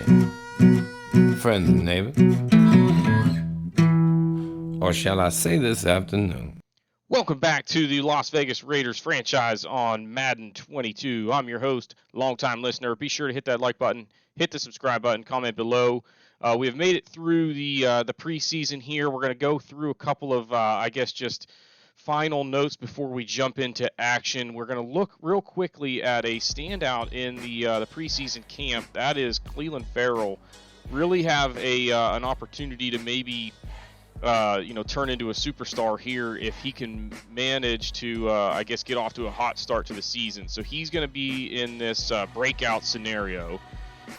friend, friends and neighbors, or shall I say this afternoon. Welcome back to the Las Vegas Raiders franchise on Madden 22. I'm your host, longtime listener. Be sure to hit that like button, hit the subscribe button, comment below. We have made it through the preseason here. We're going to go through a couple of, just final notes before we jump into action. We're going to look real quickly at a standout in the preseason camp. That is Cleveland Ferrell. Really have an opportunity to maybe turn into a superstar here if he can manage to, get off to a hot start to the season. So he's going to be in this breakout scenario,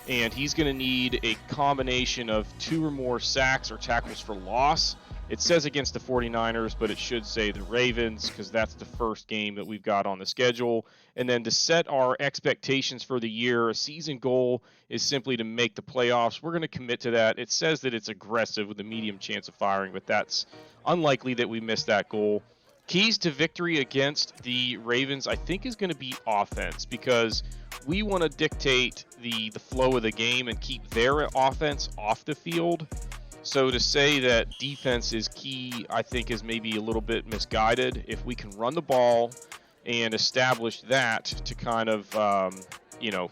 and he's going to need a combination of 2 or more sacks or tackles for loss. It says against the 49ers, but it should say the Ravens because that's the first game that we've got on the schedule. And then to set our expectations for the year, a season goal is simply to make the playoffs. We're going to commit to that. It says that it's aggressive with a medium chance of firing, but that's unlikely that we miss that goal. Keys to victory against the Ravens, I think, is going to be offense because we want to dictate the flow of the game and keep their offense off the field. So to say that defense is key, I think, is maybe a little bit misguided. If we can run the ball and establish that to kind of,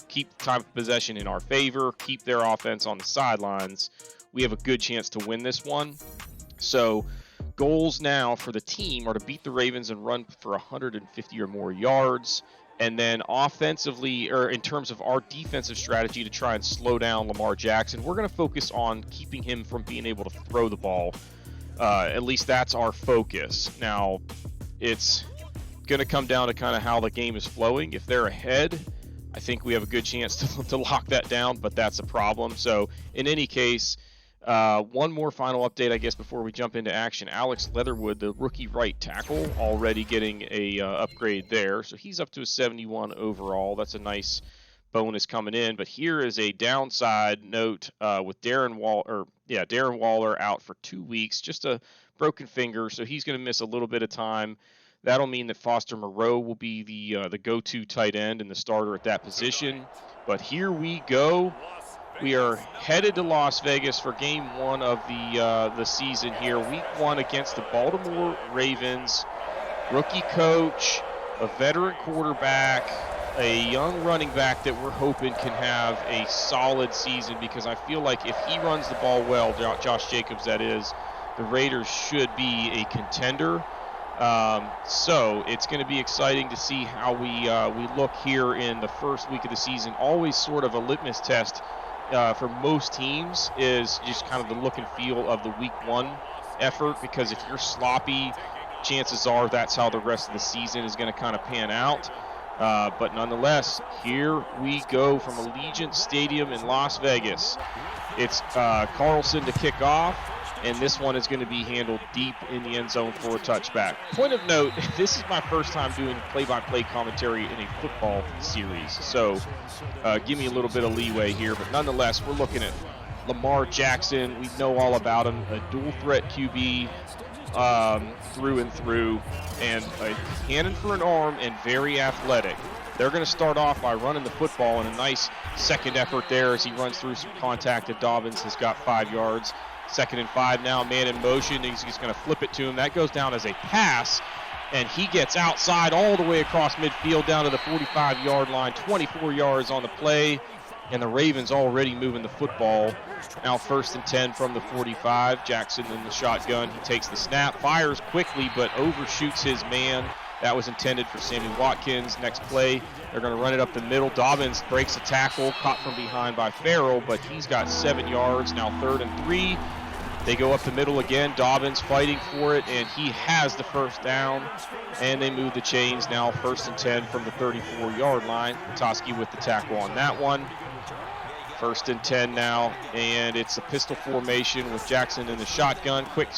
keep time of possession in our favor, keep their offense on the sidelines, we have a good chance to win this one. So goals now for the team are to beat the Ravens and run for 150 or more yards. And then offensively, or in terms of our defensive strategy, to try and slow down Lamar Jackson, we're going to focus on keeping him from being able to throw the ball. At least that's our focus. Now, it's going to come down to kind of how the game is flowing. If they're ahead, I think we have a good chance to lock that down, but that's a problem. So in any case, one more final update, I guess, before we jump into action. Alex Leatherwood, the rookie right tackle, already getting a upgrade there. So he's up to a 71 overall. That's a nice bonus coming in. But here is a downside note with Darren Waller out for 2 weeks, just a broken finger. So he's going to miss a little bit of time. That'll mean that Foster Moreau will be the go-to tight end and the starter at that position. But here we go. We are headed to Las Vegas for game 1 of the season here. Week 1 against the Baltimore Ravens. Rookie coach, a veteran quarterback, a young running back that we're hoping can have a solid season because I feel like if he runs the ball well, Josh Jacobs that is, the Raiders should be a contender. So it's going to be exciting to see how we look here in the first week of the season. Always sort of a litmus test for most teams is just kind of the look and feel of the week 1 effort, because if you're sloppy, chances are that's how the rest of the season is going to kind of pan out. But nonetheless, here we go from Allegiant Stadium in Las Vegas. It's Carlson to kick off, and this one is going to be handled deep in the end zone for a touchback. Point of note, this is my first time doing play-by-play commentary in a football series, so give me a little bit of leeway here. But nonetheless, we're looking at Lamar Jackson. We know all about him, a dual-threat QB through and through, and a cannon for an arm and very athletic. They're going to start off by running the football in a nice second effort there as he runs through some contact, and Dobbins has got 5 yards. 2nd and 5 now, man in motion. He's going to flip it to him. That goes down as a pass, and he gets outside all the way across midfield down to the 45-yard line, 24 yards on the play, and the Ravens already moving the football. Now 1st and 10 from the 45. Jackson in the shotgun. He takes the snap, fires quickly, but overshoots his man. That was intended for Sammy Watkins. Next play, they're going to run it up the middle. Dobbins breaks a tackle, caught from behind by Ferrell, but he's got 7 yards. Now 3rd and 3. They go up the middle again. Dobbins fighting for it, and he has the first down. And they move the chains. Now 1st and 10 from the 34-yard line. Toski with the tackle on that one. 1st and 10 now, and it's a pistol formation with Jackson in the shotgun. Quick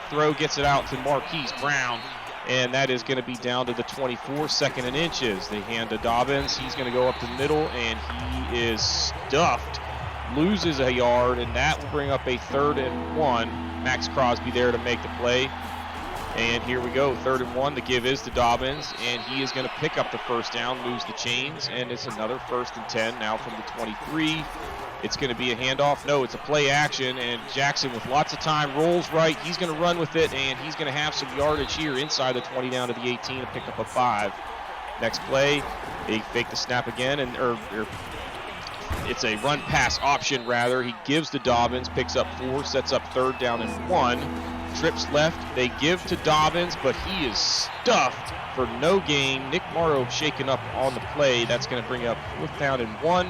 throw, gets it out to Marquise Brown. And that is going to be down to the 24, 2nd and inches. They hand to Dobbins. He's going to go up the middle, and he is stuffed. Loses a yard, and that will bring up a 3rd and 1. Max Crosby there to make the play. And here we go, 3rd and 1. The give is to Dobbins, and he is going to pick up the first down, moves the chains, and it's another 1st and 10 now from the 23. It's going to be a handoff. No, it's a play action, and Jackson with lots of time rolls right. He's going to run with it, and he's going to have some yardage here inside the 20 down to the 18 and pick up a 5. Next play, they fake the snap again, and it's a run pass option rather. He gives to Dobbins, picks up 4, sets up 3rd down and 1. Trips left, they give to Dobbins, but he is stuffed for no gain. Nick Moreau shaken up on the play. That's going to bring up 4th down and 1.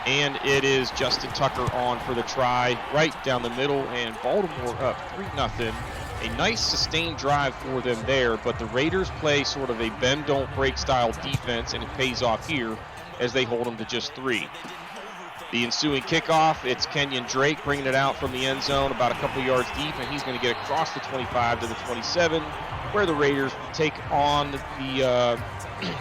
And it is Justin Tucker on for the try right down the middle, and Baltimore up 3-0. A nice sustained drive for them there, but the Raiders play sort of a bend-don't-break style defense, and it pays off here as they hold them to just 3. The ensuing kickoff, it's Kenyon Drake bringing it out from the end zone about a couple yards deep, and he's going to get across the 25 to the 27, where the Raiders take on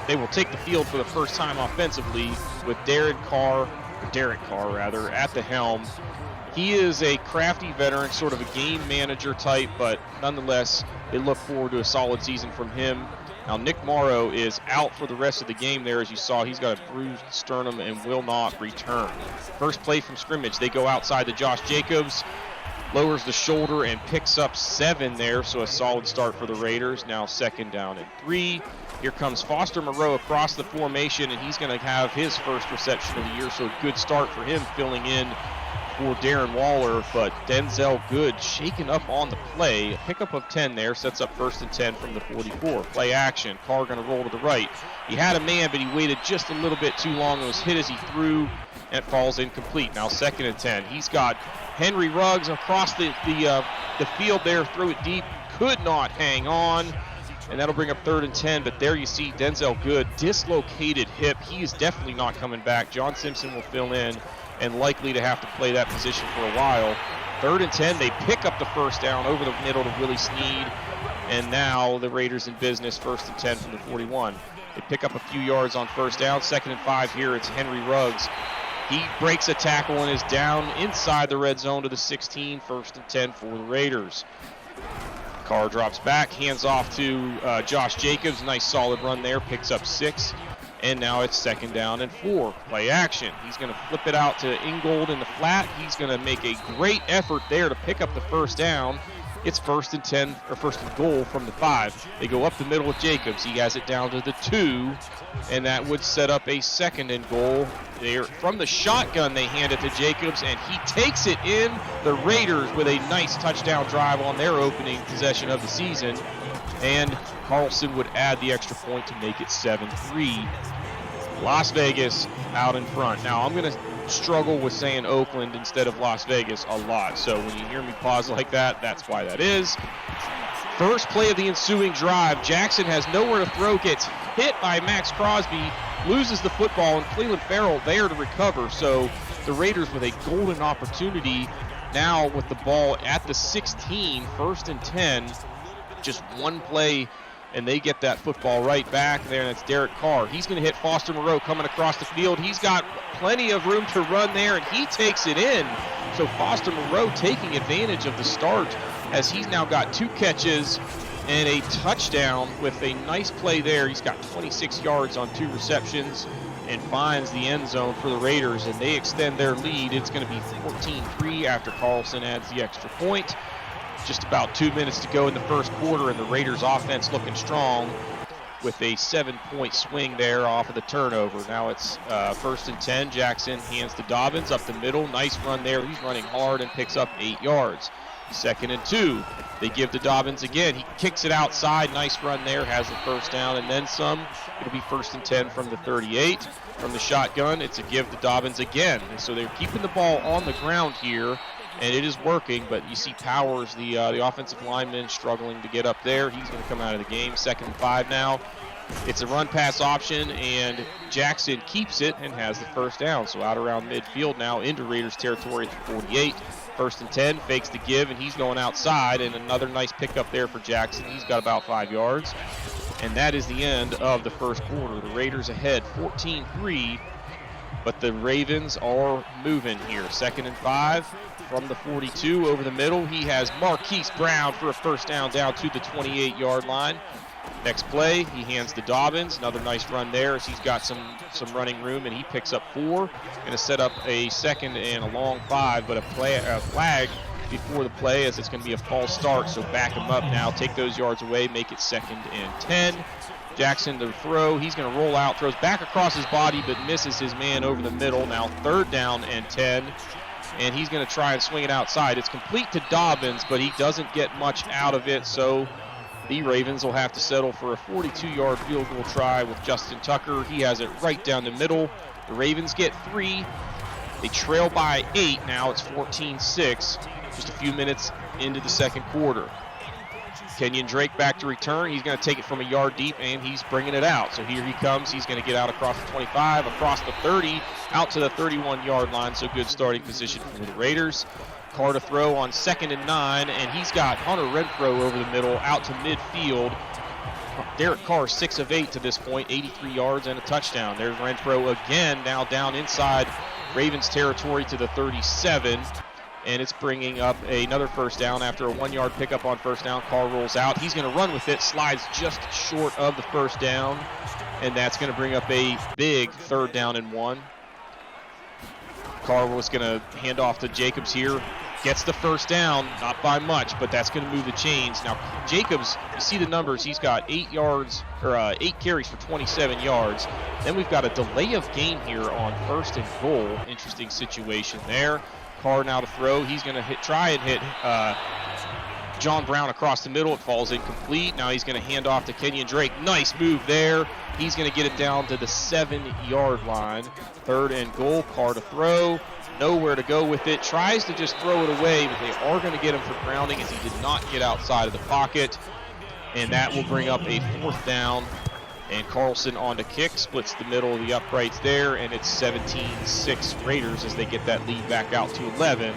they will take the field for the first time offensively with Derek Carr at the helm. He is a crafty veteran, sort of a game manager type, but nonetheless, they look forward to a solid season from him. Now, Nick Moreau is out for the rest of the game there. As you saw, he's got a bruised sternum and will not return. First play from scrimmage, they go outside to Josh Jacobs, lowers the shoulder and picks up 7 there, so a solid start for the Raiders. Now 2nd down and 3. Here comes Foster Moreau across the formation, and he's going to have his first reception of the year, so a good start for him filling in for Darren Waller, but Denzelle Good shaken up on the play. A pickup of 10 there, sets up 1st and 10 from the 44. Play action, Carr going to roll to the right. He had a man, but he waited just a little bit too long and was hit as he threw, and it falls incomplete. Now 2nd and 10. He's got Henry Ruggs across the field there, threw it deep, could not hang on, and that'll bring up 3rd and 10, but there you see Denzelle Good, dislocated hip. He is definitely not coming back. John Simpson will fill in and likely to have to play that position for a while. 3rd and 10, they pick up the first down over the middle to Willie Snead, and now the Raiders in business, 1st and 10 from the 41. They pick up a few yards on 1st down. 2nd and 5 here, it's Henry Ruggs. He breaks a tackle and is down inside the red zone to the 16, 1st and 10 for the Raiders. Carr drops back, hands off to Josh Jacobs. Nice solid run there, picks up 6. And now it's 2nd down and 4. Play action. He's going to flip it out to Ingold in the flat. He's going to make a great effort there to pick up the 1st down. It's 1st and 10, or 1st and goal from the 5. They go up the middle with Jacobs. He has it down to the 2, and that would set up a 2nd and goal. There from the shotgun, they hand it to Jacobs, and he takes it in. The Raiders with a nice touchdown drive on their opening possession of the season, and Carlson would add the extra point to make it 7-3. Las Vegas out in front. Now, I'm going to struggle with saying Oakland instead of Las Vegas a lot, so when you hear me pause like that, that's why that is. First play of the ensuing drive, Jackson has nowhere to throw, gets hit by Max Crosby, loses the football, and Cleveland Ferrell there to recover. So the Raiders with a golden opportunity now with the ball at the 16, 1st and 10. Just one play, and they get that football right back there, and that's Derek Carr. He's going to hit Foster Moreau coming across the field. He's got plenty of room to run there, and he takes it in. So Foster Moreau taking advantage of the start as he's now got 2 catches and a touchdown with a nice play there. He's got 26 yards on 2 receptions and finds the end zone for the Raiders, and they extend their lead. It's going to be 14-3 after Carlson adds the extra point. Just about 2 minutes to go in the first quarter, and the Raiders offense looking strong with a 7-point swing there off of the turnover. Now it's 1st and 10. Jackson hands to Dobbins up the middle. Nice run there. He's running hard and picks up 8 yards. 2nd and 2. They give to Dobbins again. He kicks it outside. Nice run there. Has the 1st down and then some. It'll be 1st and 10 from the 38. From the shotgun, it's a give to Dobbins again. And so they're keeping the ball on the ground here, and it is working, but you see Powers, the offensive lineman, struggling to get up there. He's going to come out of the game. 2nd and 5 now. It's a run-pass option, and Jackson keeps it and has the 1st down. So out around midfield now into Raiders territory at the 48. 1st and 10, fakes the give, and he's going outside, and another nice pickup there for Jackson. He's got about 5 yards, and that is the end of the first quarter. The Raiders ahead 14-3, but the Ravens are moving here. 2nd and 5 from the 42 over the middle. He has Marquise Brown for a 1st down to the 28-yard line. Next play, he hands to Dobbins. Another nice run there as he's got some running room, and he picks up 4. Going to set up a second and a long 5, but a flag before the play as it's going to be a false start. So back him up now, take those yards away, make it 2nd and 10. Jackson to throw. He's going to roll out, throws back across his body, but misses his man over the middle. Now 3rd down and 10. And he's going to try and swing it outside. It's complete to Dobbins, but he doesn't get much out of it, so the Ravens will have to settle for a 42-yard field goal try with Justin Tucker. He has it right down the middle. The Ravens get 3. They trail by 8. Now it's 14-6, just a few minutes into the second quarter. Kenyon Drake back to return. He's going to take it from a yard deep, and he's bringing it out. So here he comes. He's going to get out across the 25, across the 30, out to the 31-yard line. So good starting position for the Raiders. Carr to throw on 2nd and 9, and he's got Hunter Renfrow over the middle, out to midfield. Derek Carr 6 of 8 to this point, 83 yards and a touchdown. There's Renfrow again, now down inside Ravens territory to the 37. And it's bringing up another first down after a 1-yard pickup on first down. Carr rolls out. He's going to run with it, slides just short of the first down, and that's going to bring up a big 3rd down and 1. Carr was going to hand off to Jacobs here. Gets the first down, not by much, but that's going to move the chains. Now, Jacobs, you see the numbers. He's got 8 carries for 27 yards. Then we've got a delay of game here on 1st and goal. Interesting situation there. Carr now to throw. He's going to try and hit John Brown across the middle. It falls incomplete. Now he's going to hand off to Kenyon Drake. Nice move there. He's going to get it down to the 7-yard line. 3rd and goal. Carr to throw. Nowhere to go with it. Tries to just throw it away, but they are going to get him for grounding as he did not get outside of the pocket. And that will bring up a 4th down. And Carlson on to kick, splits the middle of the uprights there, and it's 17-6 Raiders as they get that lead back out to 11.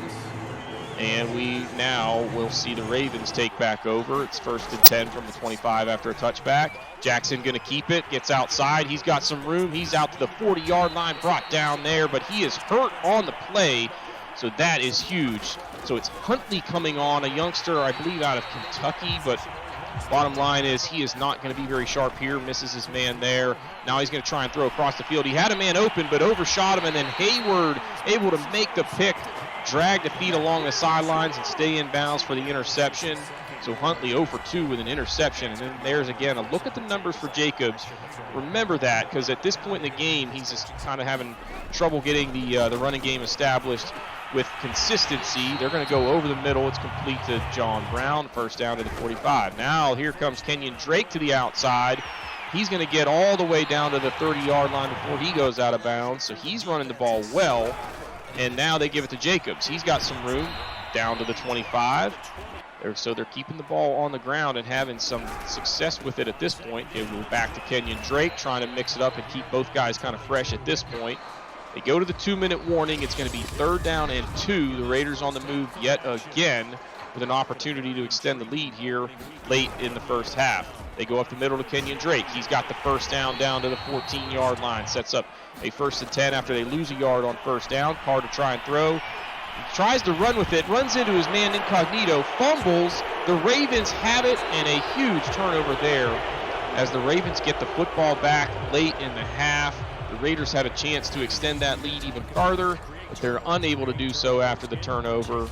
And we now will see the Ravens take back over. It's 1st and 10 from the 25 after a touchback. Jackson going to keep it, gets outside. He's got some room. He's out to the 40-yard line, brought down there, but he is hurt on the play, so that is huge. So it's Huntley coming on, a youngster, I believe, out of Kentucky, but bottom line is he is not going to be very sharp here. Misses his man there. Now he's going to try and throw across the field. He had a man open, but overshot him, and then Hayward able to make the pick, drag the feet along the sidelines, and stay in bounds for the interception. So Huntley 0 for 2 with an interception. And then there's again a look at the numbers for Jacobs. Remember that, because at this point in the game, he's just kind of having trouble getting the running game established with consistency. They're going to go over the middle. It's complete to John Brown. 1st down to the 45. Now here comes Kenyon Drake to the outside. He's going to get all the way down to the 30-yard line before he goes out of bounds. So he's running the ball well. And now they give it to Jacobs. He's got some room down to the 25. So they're keeping the ball on the ground and having some success with it at this point. It will back to Kenyon Drake, trying to mix it up and keep both guys kind of fresh at this point. They go to the 2-minute warning. It's going to be 3rd down and 2. The Raiders on the move yet again with an opportunity to extend the lead here late in the first half. They go up the middle to Kenyon Drake. He's got the first down to the 14-yard line. Sets up a 1st and 10 after they lose a yard on first down. Carr to try and throw. He tries to run with it, runs into his man incognito, fumbles. The Ravens have it, and a huge turnover there as the Ravens get the football back late in the half. The Raiders had a chance to extend that lead even farther, but they're unable to do so after the turnover.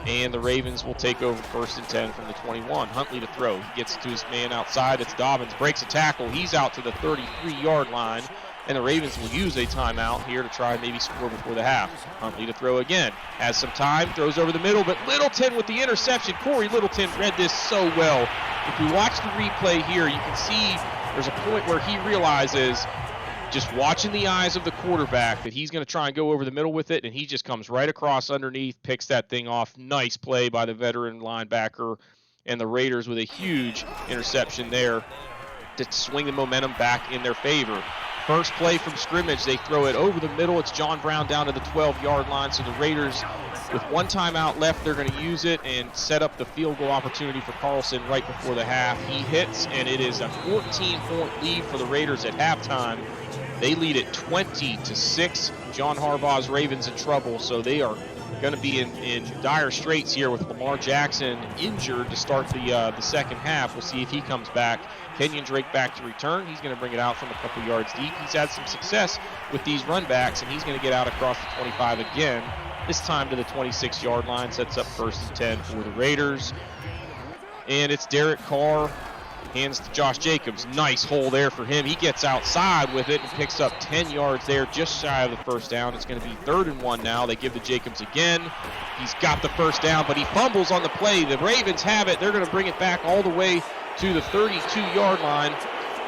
And the Ravens will take over 1st and 10 from the 21. Huntley to throw. He gets to his man outside. It's Dobbins. Breaks a tackle. He's out to the 33-yard line. And the Ravens will use a timeout here to try and maybe score before the half. Huntley to throw again. Has some time. Throws over the middle. But Littleton with the interception. Corey Littleton read this so well. If you watch the replay here, you can see there's a point where he realizes, just watching the eyes of the quarterback, that he's going to try and go over the middle with it, and he just comes right across underneath, picks that thing off. Nice play by the veteran linebacker, and the Raiders with a huge interception there to swing the momentum back in their favor. First play from scrimmage, they throw it over the middle. It's John Brown down to the 12-yard line, so the Raiders, with one timeout left, they're going to use it and set up the field goal opportunity for Carlson right before the half. He hits, and it is a 14-point lead for the Raiders at halftime. They lead at 20-6. John Harbaugh's Ravens in trouble, so they are going to be in dire straits here with Lamar Jackson injured to start the second half. We'll see if he comes back. Kenyon Drake back to return. He's going to bring it out from a couple yards deep. He's had some success with these run backs, and he's going to get out across the 25 again, this time to the 26-yard line. Sets up 1st and 10 for the Raiders. And it's Derek Carr. Hands to Josh Jacobs. Nice hole there for him. He gets outside with it and picks up 10 yards there, just shy of the first down. It's going to be 3rd and 1 now. They give to Jacobs again. He's got the first down, but he fumbles on the play. The Ravens have it. They're going to bring it back all the way to the 32-yard line.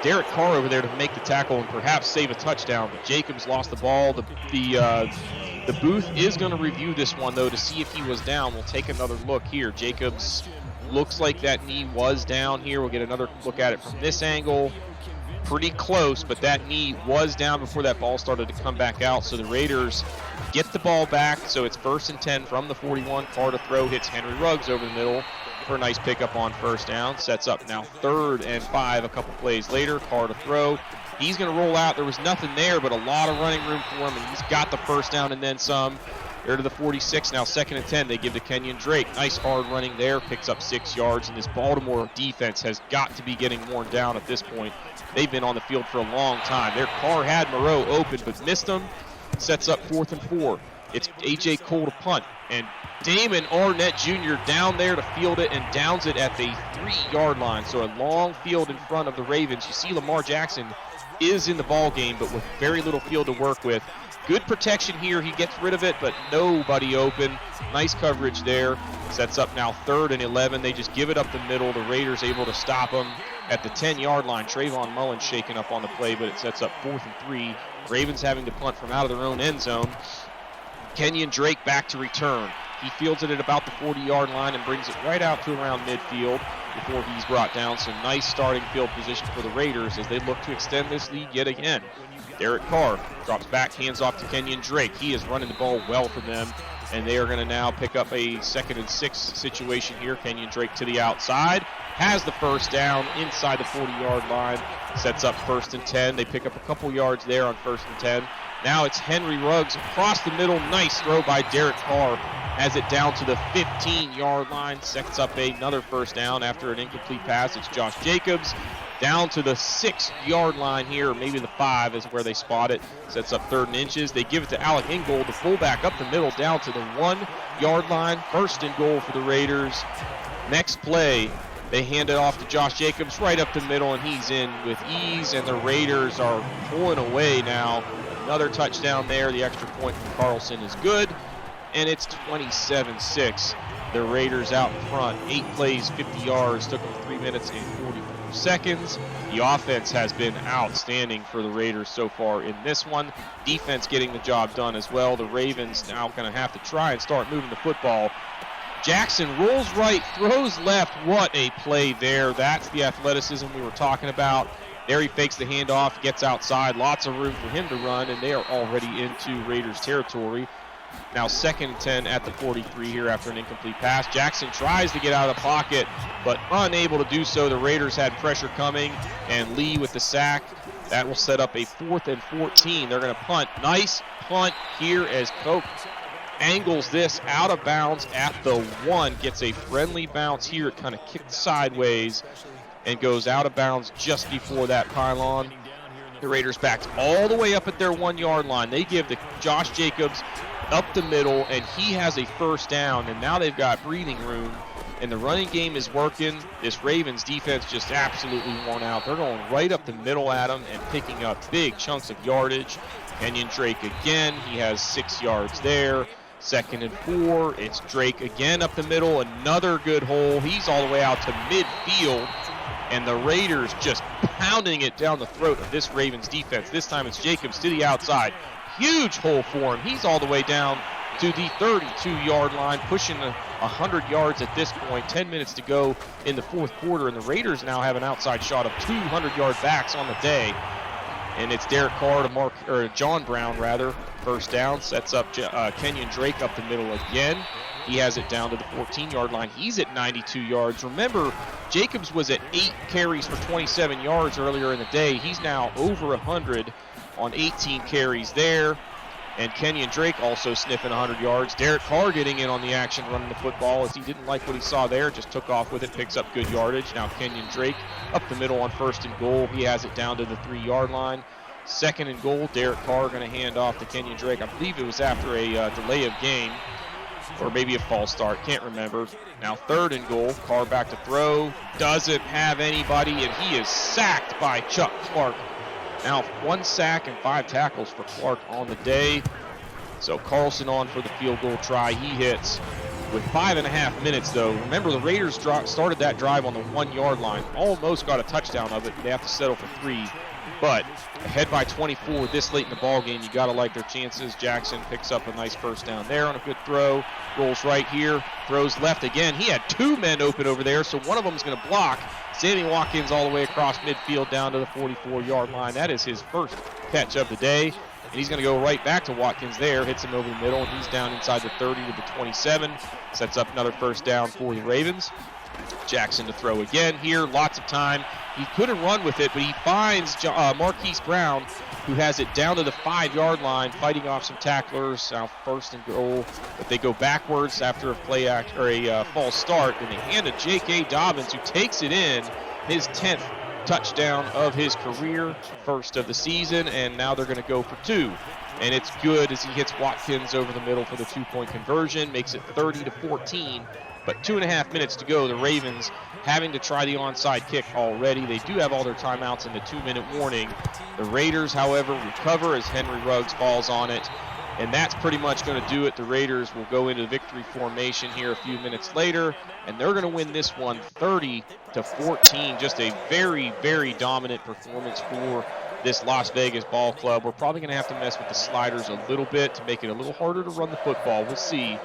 Derek Carr over there to make the tackle and perhaps save a touchdown, but Jacobs lost the ball. The booth is going to review this one, though, to see if he was down. We'll take another look here. Jacobs looks like that knee was down here. We'll get another look at it from this angle. Pretty close, but that knee was down before that ball started to come back out. So the Raiders get the ball back. So it's 1st and 10 from the 41. Carr to throw, hits Henry Ruggs over the middle for a nice pickup on 1st down. Sets up now 3rd and 5 a couple plays later. Carr to throw. He's going to roll out. There was nothing there, but a lot of running room for him, and he's got the 1st down and then some. They're to the 46 now, 2nd and 10. They give to Kenyon Drake. Nice hard running there, picks up 6 yards, and this Baltimore defense has got to be getting worn down at this point. They've been on the field for a long time. Their Carr had Moreau open but missed him. Sets up 4th and 4. It's A.J. Cole to punt, and Damon Arnett Jr. down there to field it and downs it at the 3-yard line. So a long field in front of the Ravens. You see Lamar Jackson is in the ball game, but with very little field to work with. Good protection here. He gets rid of it, but nobody open. Nice coverage there. Sets up now 3rd and 11. They just give it up the middle. The Raiders able to stop them at the 10-yard line. Trayvon Mullen shaken up on the play, but it sets up 4th and 3. Ravens having to punt from out of their own end zone. Kenyon Drake back to return. He fields it at about the 40-yard line and brings it right out to around midfield before he's brought down. So nice starting field position for the Raiders as they look to extend this lead yet again. Derek Carr drops back, hands off to Kenyon Drake. He is running the ball well for them, and they are going to now pick up a 2nd and 6 situation here. Kenyon Drake to the outside, has the 1st down inside the 40-yard line, sets up 1st and 10. They pick up a couple yards there on 1st and 10. Now it's Henry Ruggs across the middle. Nice throw by Derek Carr. Has it down to the 15-yard line. Sets up another 1st down after an incomplete pass. It's Josh Jacobs down to the 6-yard line here, or maybe the 5 is where they spot it. Sets up 3rd and inches. They give it to Alec Ingold, the fullback, up the middle down to the 1-yard line. 1st and goal for the Raiders. Next play, they hand it off to Josh Jacobs right up the middle, and he's in with ease, and the Raiders are pulling away now. Another touchdown there. The extra point from Carlson is good, and it's 27-6. The Raiders out in front. 8 plays, 50 yards. Took them 3 minutes and 44 seconds. The offense has been outstanding for the Raiders so far in this one. Defense getting the job done as well. The Ravens now going to have to try and start moving the football. Jackson rolls right, throws left. What a play there. That's the athleticism we were talking about. There he fakes the handoff, gets outside. Lots of room for him to run, and they are already into Raiders territory. Now 2nd and 10 at the 43 here after an incomplete pass. Jackson tries to get out of the pocket, but unable to do so. The Raiders had pressure coming, and Lee with the sack. That will set up a 4th and 14. They're going to punt. Nice punt here as Coke angles this out of bounds at the 1. Gets a friendly bounce here. It kind of kicked sideways and goes out of bounds just before that pylon. The Raiders backed all the way up at their 1-yard line. They give to Josh Jacobs up the middle, and he has a 1st down, and now they've got breathing room, and the running game is working. This Ravens defense just absolutely worn out. They're going right up the middle at him and picking up big chunks of yardage. Kenyon Drake again. He has 6 yards there. 2nd and 4. It's Drake again up the middle. Another good hole. He's all the way out to midfield. And the Raiders just pounding it down the throat of this Ravens defense. This time it's Jacobs to the outside. Huge hole for him. He's all the way down to the 32-yard line, pushing 100 yards at this point. 10 minutes to go in the 4th quarter, and the Raiders now have an outside shot of 200-yard backs on the day. And it's Derek Carr to John Brown, 1st down. Sets up Kenyon Drake up the middle again. He has it down to the 14-yard line. He's at 92 yards. Remember, Jacobs was at 8 carries for 27 yards earlier in the day. He's now over 100 on 18 carries there. And Kenyon Drake also sniffing 100 yards. Derek Carr getting in on the action running the football as he didn't like what he saw there. Just took off with it, picks up good yardage. Now Kenyon Drake up the middle on 1st and goal. He has it down to the 3-yard line. 2nd and goal, Derek Carr going to hand off to Kenyon Drake. I believe it was after a delay of game or maybe a false start. Can't remember. Now 3rd and goal. Carr back to throw. Doesn't have anybody, and he is sacked by Chuck Clark. Now 1 sack and 5 tackles for Clark on the day. So Carlson on for the field goal try. He hits with 5.5 minutes, though. Remember, the Raiders started that drive on the 1-yard line. Almost got a touchdown of it. They have to settle for 3. But ahead by 24 this late in the ball game, you got to like their chances. Jackson picks up a nice first down there on a good throw. Rolls right here. Throws left again. He had 2 men open over there, so one of them is going to block. Sammy Watkins all the way across midfield down to the 44-yard line. That is his first catch of the day. And he's going to go right back to Watkins there. Hits him over the middle, and he's down inside the 30 to the 27. Sets up another first down for the Ravens. Jackson to throw again here. Lots of time. He couldn't run with it, but he finds Marquise Brown, who has it down to the 5-yard line, fighting off some tacklers. Now 1st and goal, but they go backwards after a false start, and they hand to J.K. Dobbins, who takes it in, his 10th touchdown of his career, 1st of the season, and now they're going to go for 2. And it's good as he hits Watkins over the middle for the 2-point conversion, makes it 30-14. But 2.5 minutes to go. The Ravens having to try the onside kick already. They do have all their timeouts in the 2-minute warning. The Raiders, however, recover as Henry Ruggs falls on it. And that's pretty much going to do it. The Raiders will go into victory formation here a few minutes later, and they're going to win this one 30-14. Just a very, very dominant performance for this Las Vegas ball club. We're probably going to have to mess with the sliders a little bit to make it a little harder to run the football. We'll see.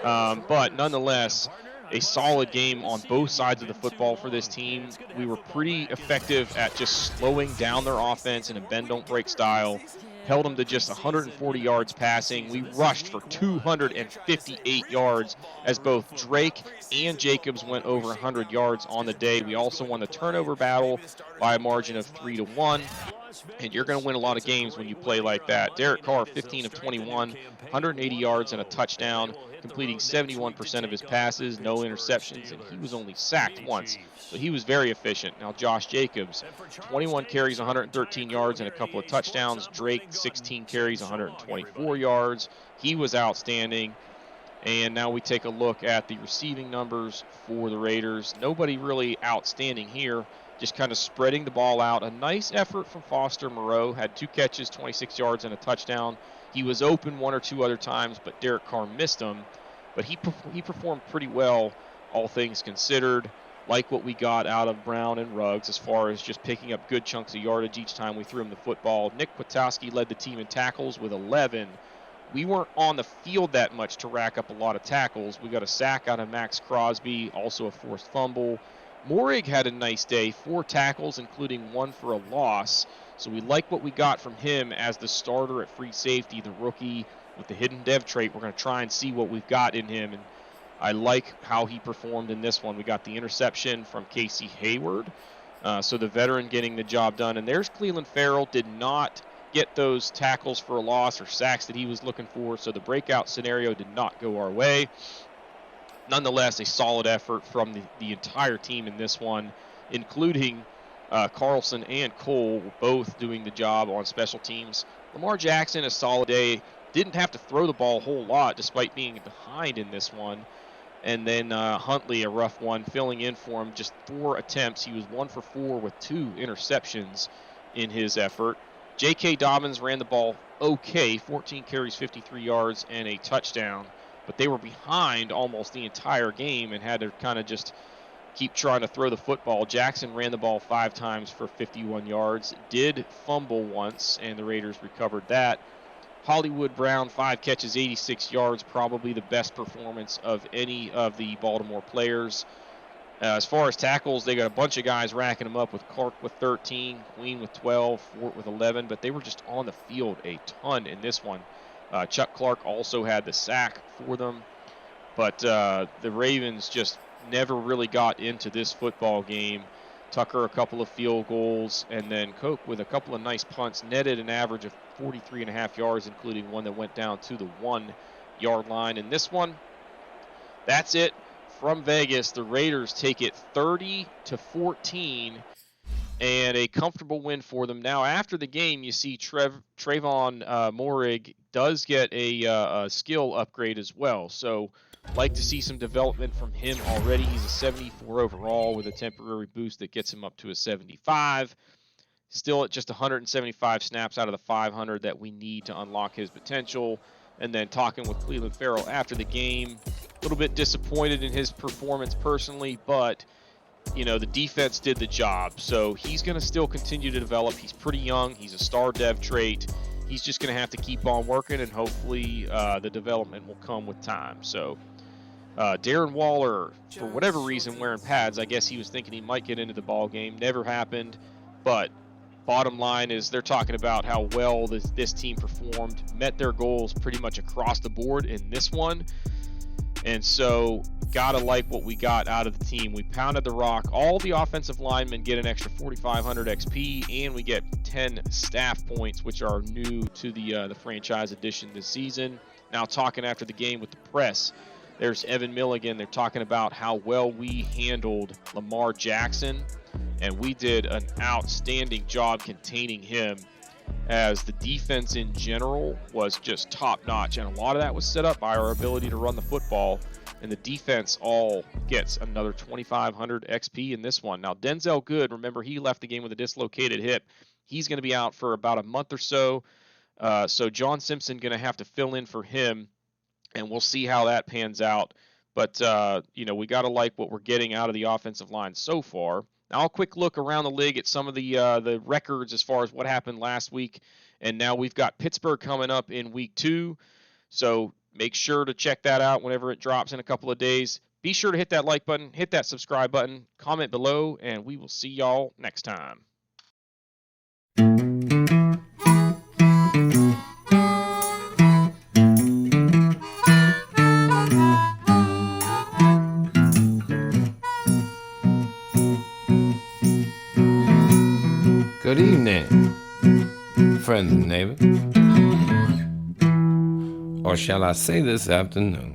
But nonetheless, a solid game on both sides of the football for this team. We were pretty effective at just slowing down their offense in a bend-don't-break style. Held them to just 140 yards passing. We rushed for 258 yards as both Drake and Jacobs went over 100 yards on the day. We also won the turnover battle by a margin of 3-1. And you're going to win a lot of games when you play like that. Derek Carr, 15 of 21, 180 yards and a touchdown, completing 71% of his passes, no interceptions, and he was only sacked once. So he was very efficient. Now Josh Jacobs, 21 carries, 113 yards, and a couple of touchdowns. Drake, 16 carries, 124 yards. He was outstanding. And now we take a look at the receiving numbers for the Raiders. Nobody really outstanding here. Just kind of spreading the ball out. A nice effort from Foster Moreau. Had 2 catches, 26 yards, and a touchdown. He was open 1 or 2 other times, but Derek Carr missed him. But he performed pretty well, all things considered. Like what we got out of Brown and Ruggs as far as just picking up good chunks of yardage each time we threw him the football. Nick Kwiatkowski led the team in tackles with 11. We weren't on the field that much to rack up a lot of tackles. We got a sack out of Max Crosby, also a forced fumble. Moreau had a nice day, 4 tackles, including 1 for a loss. So we like what we got from him as the starter at free safety, the rookie with the hidden dev trait. We're going to try and see what we've got in him, and I like how he performed in this one. We got the interception from Casey Hayward, so the veteran getting the job done. And there's Cleveland Ferrell, did not get those tackles for a loss or sacks that he was looking for, so the breakout scenario did not go our way. Nonetheless, a solid effort from the entire team in this one, including Carlson and Cole, both doing the job on special teams. Lamar Jackson, a solid day. Didn't have to throw the ball a whole lot despite being behind in this one. And then Huntley, a rough one, filling in for him. Just 4 attempts. He was 1 for 4 with 2 interceptions in his effort. J.K. Dobbins ran the ball okay, 14 carries, 53 yards, and a touchdown. But they were behind almost the entire game and had to kind of just keep trying to throw the football. Jackson ran the ball 5 times for 51 yards, did fumble once, and the Raiders recovered that. Hollywood Brown, 5 catches, 86 yards, probably the best performance of any of the Baltimore players. As far as tackles, they got a bunch of guys racking them up, with Clark with 13, Queen with 12, Fort with 11, but they were just on the field a ton in this one. Chuck Clark also had the sack for them, but the Ravens just never really got into this football game. Tucker a couple of field goals, and then Koch with a couple of nice punts, netted an average of 43.5 yards, including one that went down to the 1-yard line. And this one, that's it from Vegas. The Raiders take it 30-14, and a comfortable win for them. Now, after the game, you see Trayvon Moreau does get a skill upgrade as well. So, like to see some development from him already. He's a 74 overall with a temporary boost that gets him up to a 75. Still at just 175 snaps out of the 500 that we need to unlock his potential. And then talking with Cleveland Ferrell after the game, a little bit disappointed in his performance personally, but the defense did the job. So he's going to still continue to develop. He's pretty young. He's a star dev trait. He's just going to have to keep on working, and hopefully the development will come with time. So Darren Waller, for whatever reason, wearing pads. I guess he was thinking he might get into the ball game. Never happened. But bottom line is they're talking about how well this team performed, met their goals pretty much across the board in this one. And so, gotta like what we got out of the team. We pounded the rock. All the offensive linemen get an extra 4,500 XP, and we get 10 staff points, which are new to the franchise edition this season. Now, talking after the game with the press, there's Evan Milligan. They're talking about how well we handled Lamar Jackson, and we did an outstanding job containing him, as the defense in general was just top-notch, and a lot of that was set up by our ability to run the football, and the defense all gets another 2,500 XP in this one. Now, Denzelle Good, remember, he left the game with a dislocated hip. He's going to be out for about a month or so, so John Simpson going to have to fill in for him, and we'll see how that pans out. But, we got to like what we're getting out of the offensive line so far. Now, a quick look around the league at some of the records as far as what happened last week. And now we've got Pittsburgh coming up in week 2. So make sure to check that out whenever it drops in a couple of days. Be sure to hit that like button, hit that subscribe button, comment below, and we will see y'all next time. Good evening, friends and neighbors. Or shall I say this afternoon?